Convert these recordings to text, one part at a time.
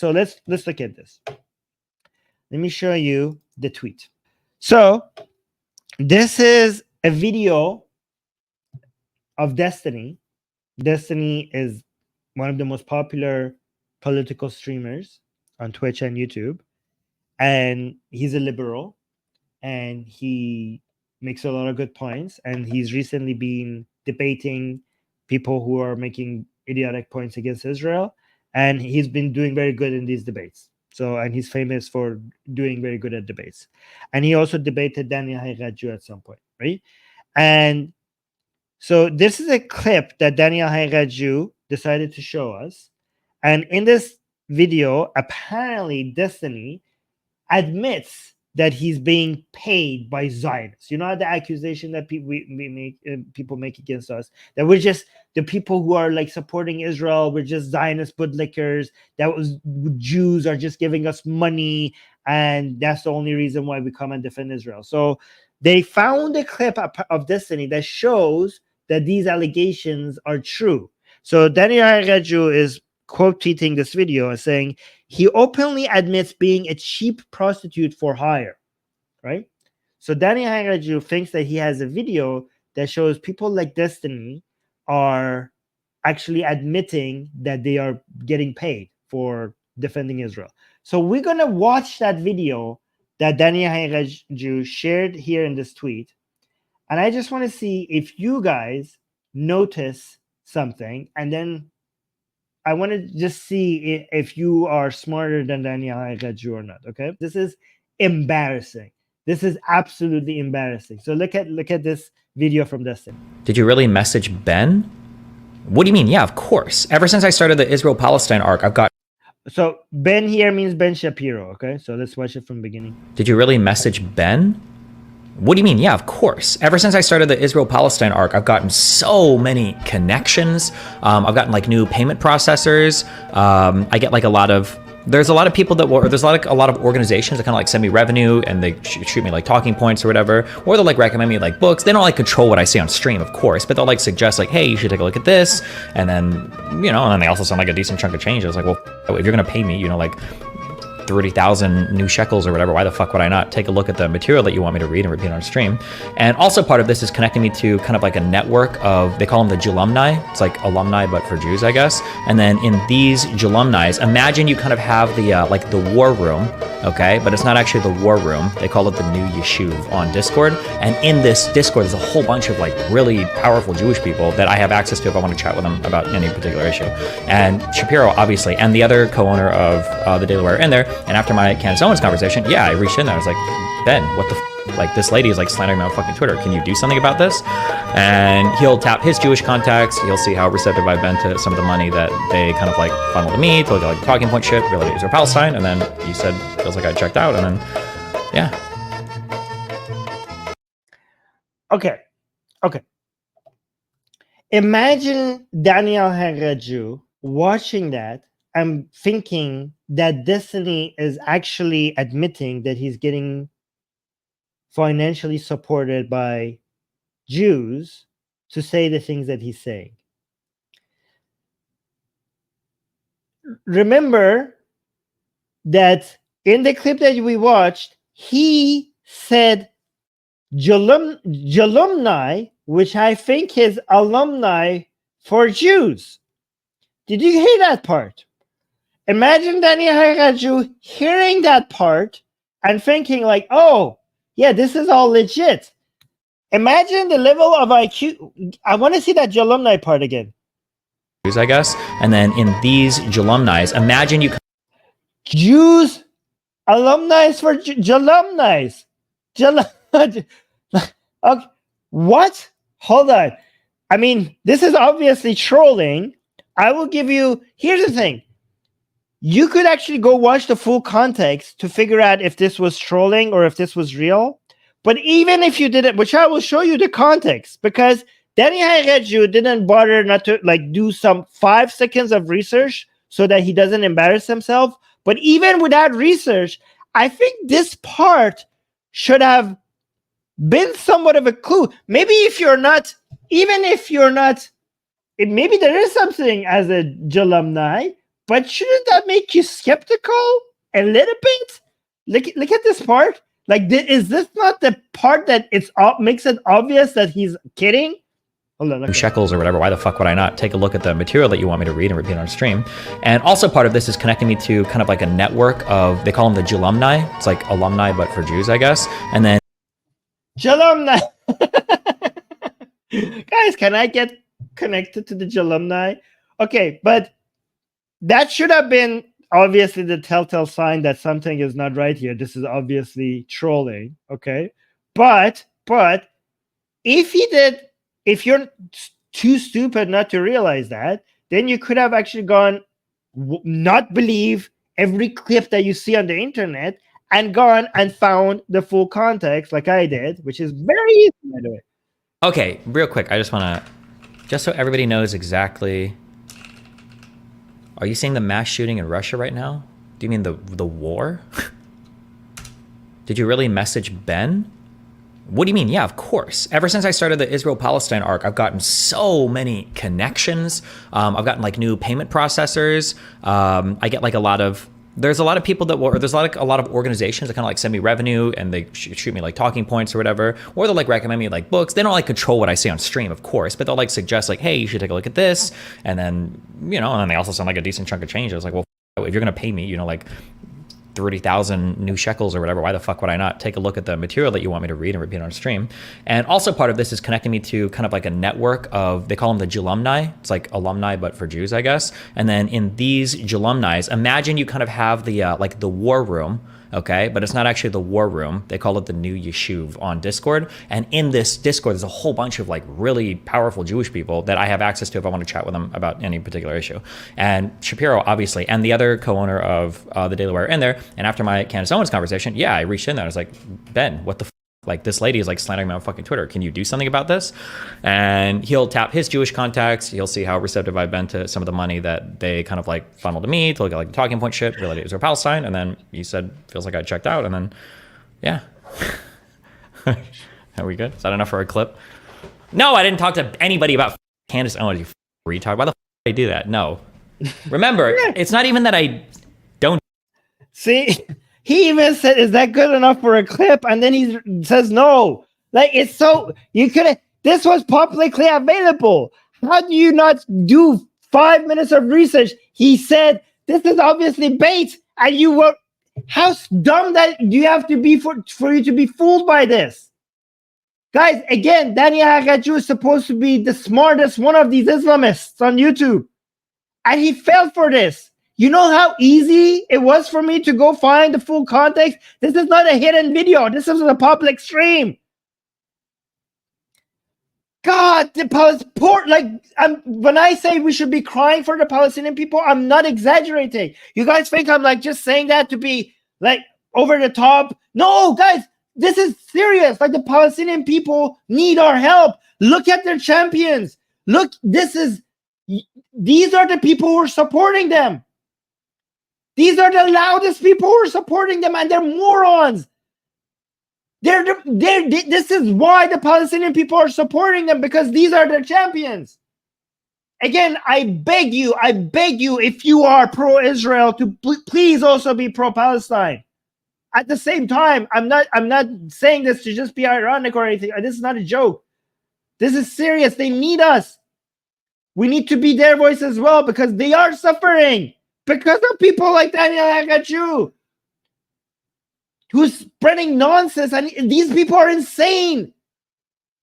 So let's look at this. Let me show you the tweet. So this is a video of Destiny. Destiny is one of the most popular political streamers on Twitch and YouTube. And he's a liberal. And he makes a lot of good points. And he's recently been debating people who are making idiotic points against Israel. And he's been doing very good in these debates. So, and he's famous for doing very good at debates. And he also debated Daniel Haqiqatjou at some point, right? And so this is a clip that Daniel Haqiqatjou decided to show us. And in this video, apparently Destiny admits that he's being paid by Zionists. You know the accusation that people make against us, that we're just the people who are like supporting Israel, we're just Zionist bootlickers, that was Jews are just giving us money, and that's the only reason why we come and defend Israel. So they found a clip of Destiny that shows that these allegations are true. So Daniel Haqiqatjou is quote tweeting this video and saying he openly admits being a cheap prostitute for hire, right? So Daniel Haqiqatjou thinks that he has a video that shows people like Destiny are actually admitting that they are getting paid for defending Israel. So we're going to watch that video that Daniel Haqiqatjou shared here in this tweet. And I just want to see if you guys notice something, and then I want to just see if you are smarter than Daniel Haqiqatjou or not. Okay, this is embarrassing. This is absolutely embarrassing. So look at this video from Destiny. Did you really message Ben? What do you mean? Yeah, of course. Ever since I started the Israel-Palestine arc, I've got. So Ben here means Ben Shapiro. Okay, so let's watch it from the beginning. Did you really message Ben? What do you mean? Yeah, of course. Ever since I started the Israel-Palestine arc, I've gotten so many connections. I've gotten like new payment processors. I get like there's a lot of people that will, or there's a lot of organizations that kind of like send me revenue and they shoot me like talking points or whatever, or they'll like recommend me like books. They don't like control what I say on stream, of course, but they'll like suggest like, hey, you should take a look at this. And then, you know, and then they also send like a decent chunk of change. I was like, well, if you're going to pay me, you know, like 30,000 new shekels or whatever, why the fuck would I not take a look at the material that you want me to read and repeat on stream? And also part of this is connecting me to kind of like a network of, they call them the Jalumni. It's like alumni, but for Jews, I guess. And then in these Jalumnis, imagine you kind of have the, like the war room, okay? But it's not actually the war room. They call it the new Yeshuv on Discord. And in this Discord, there's a whole bunch of like really powerful Jewish people that I have access to if I want to chat with them about any particular issue. And Shapiro, obviously, and the other co-owner of the Daily Wire in there. And after my Candace Owens conversation, yeah, I reached in there. I was like, Ben, what the like, this lady is like slandering me on fucking Twitter. Can you do something about this? And he'll tap his Jewish contacts. He'll see how receptive I've been to some of the money that they kind of like funnel to me to like talking point shit related to Israel Palestine. And then he said, feels like I checked out. And then, yeah. Okay. Imagine Daniel Haqiqatjou watching that and thinking that Destiny is actually admitting that he's getting financially supported by Jews to say the things that he's saying. Remember that in the clip that we watched, he said Jalumni, which I think is alumni for Jews. Did you hear that part? Imagine Daniel Haqiqatjou hearing that part and thinking like, oh, yeah, this is all legit. Imagine the level of IQ. I want to see that Jalumni part again. I guess. And then in these Jalumnis, imagine you... Jews, alumni for Jalumnis. Okay. What? Hold on. I mean, this is obviously trolling. I will give you... Here's the thing. You could actually go watch the full context to figure out if this was trolling or if this was real. But even if you didn't, which I will show you the context, because Daniel Haqiqatjou didn't bother not to like do some 5 seconds of research so that he doesn't embarrass himself. But even without research, I think this part should have been somewhat of a clue. Maybe if you're not, even if you're not, maybe there is something as a Jalumni. but shouldn't that make you skeptical a little bit? Look at this part. Like, is this not the part that makes it obvious that he's kidding? Hold on, shekels or whatever. Why the fuck would I not take a look at the material that you want me to read and repeat on stream? And also part of this is connecting me to kind of like a network of, they call them the Jalumni. It's like alumni, but for Jews, I guess. And then Jalumni. Guys, can I get connected to the Jalumni? Okay, but that should have been obviously the telltale sign that something is not right here. This is obviously trolling, okay? But if you're too stupid not to realize that, then you could have actually gone not believe every clip that you see on the internet and gone and found the full context like I did, which is very easy, by the way. Okay, real quick, I just want to, just so everybody knows exactly, are you seeing the mass shooting in Russia right now? Do you mean the war? Did you really message Ben? What do you mean? Yeah, of course. Ever since I started the Israel-Palestine arc, I've gotten so many connections. I've gotten like new payment processors. I get like there's a lot of people there's like a lot of organizations that kind of like send me revenue and they shoot me like talking points or whatever, or they'll like recommend me like books. They don't like control what I say on stream, of course, but they'll like suggest like, hey, you should take a look at this. And then, and then they also send like a decent chunk of change. I was like, well, if you're going to pay me, like 30,000 new shekels or whatever, why the fuck would I not take a look at the material that you want me to read and repeat on stream? And also part of this is connecting me to kind of like a network of, they call them the Jalumni. It's like alumni, but for Jews, I guess. And then in these Jalumnis, imagine you kind of have the like the war room, okay? But it's not actually the war room. They call it the new Yeshuv on Discord. And in this Discord, there's a whole bunch of like really powerful Jewish people that I have access to if I want to chat with them about any particular issue. And Shapiro, obviously, and the other co-owner of the Daily Wire in there. And after my Candace Owens conversation, yeah, I reached in there. I was like, Ben, what the f? Like, this lady is like slandering me on fucking Twitter. Can you do something about this? And he'll tap his Jewish contacts. He'll see how receptive I've been to some of the money that they kind of like funneled to me to look at like the talking point shit related to Israel Palestine. And then he said, feels like I checked out. And then, yeah. Are we good? Is that enough for a clip? No, I didn't talk to anybody about Candace Owens, you retard. Why the f did I do that? No. Remember, it's not even that I don't. See? He even said, is that good enough for a clip? And then he says, no. Like, it's so, this was publicly available. How do you not do 5 minutes of research? He said, this is obviously bait. And you were, how dumb that do you have to be for you to be fooled by this? Guys, again, Daniel Haqiqatjou is supposed to be the smartest one of these Islamists on YouTube. And he fell for this. You know how easy it was for me to go find the full context? This is not a hidden video. This is a public stream. God, when I say we should be crying for the Palestinian people, I'm not exaggerating. You guys think I'm like just saying that to be like over the top? No, guys, this is serious. Like, the Palestinian people need our help. Look at their champions. Look, these are the people who are supporting them. These are the loudest people who are supporting them, and they're morons. This is why the Palestinian people are supporting them, because these are their champions. Again, I beg you, if you are pro-Israel, to please also be pro-Palestine. At the same time, I'm not saying this to just be ironic or anything. This is not a joke. This is serious. They need us. We need to be their voice as well, because they are suffering. Because of people like Daniel Haqiqatjou, who's spreading nonsense, and these people are insane,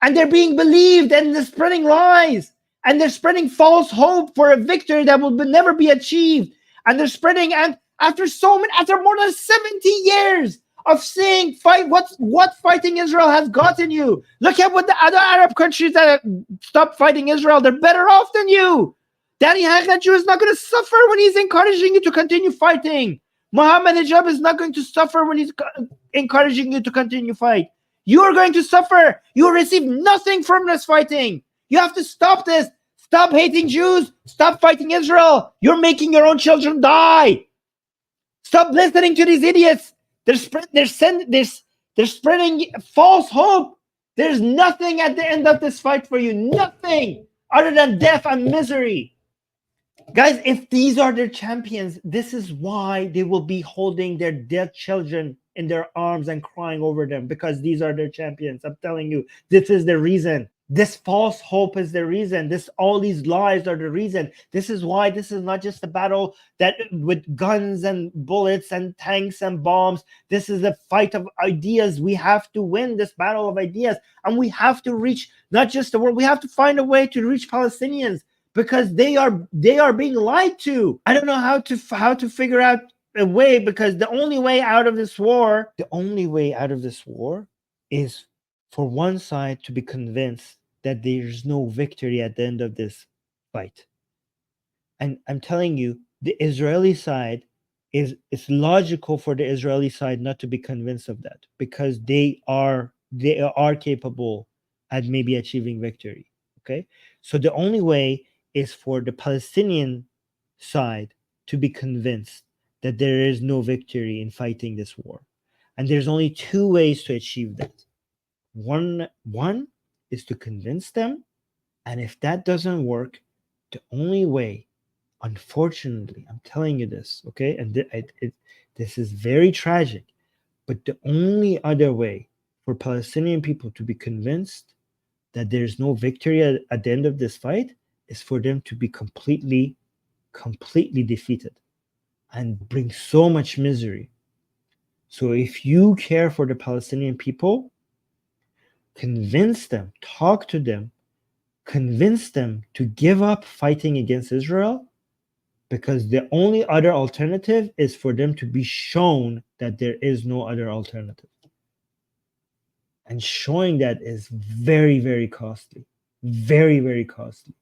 and they're being believed, and they're spreading lies, and they're spreading false hope for a victory that will never be achieved, and they're spreading, and after more than 70 years of saying what fighting Israel has gotten you. Look at what the other Arab countries that have stopped fighting Israel, they're better off than you. Daniel Haqiqatjou is not going to suffer when he's encouraging you to continue fighting. Mohammed Hijab is not going to suffer when he's encouraging you to continue fight. You are going to suffer. You will receive nothing from this fighting. You have to stop this. Stop hating Jews. Stop fighting Israel. You're making your own children die. Stop listening to these idiots. They're spreading false hope. There's nothing at the end of this fight for you. Nothing other than death and misery. Guys, if these are their champions, this is why they will be holding their dead children in their arms and crying over them, because these are their champions. I'm telling you, this is the reason. This false hope is the reason. All these lies are the reason. This is why this is not just a battle that with guns and bullets and tanks and bombs. This is a fight of ideas. We have to win this battle of ideas, and we have to reach not just the world. We have to find a way to reach Palestinians, because they are being lied to. I don't know how to figure out a way, because the only way out of this war is for one side to be convinced that there's no victory at the end of this fight. And I'm telling you, the Israeli side it's logical for the Israeli side not to be convinced of that, because they are capable at maybe achieving victory. Okay, so the only way is for the Palestinian side to be convinced that there is no victory in fighting this war, and there's only two ways to achieve that. One is to convince them, and if that doesn't work, the only way, unfortunately, I'm telling you this, okay, and this is very tragic, but the only other way for Palestinian people to be convinced that there's no victory at the end of this fight is for them to be completely defeated and bring so much misery. So if you care for the Palestinian people, convince them, talk to them, convince them to give up fighting against Israel, because the only other alternative is for them to be shown that there is no other alternative. And showing that is very, very costly. Very, very costly.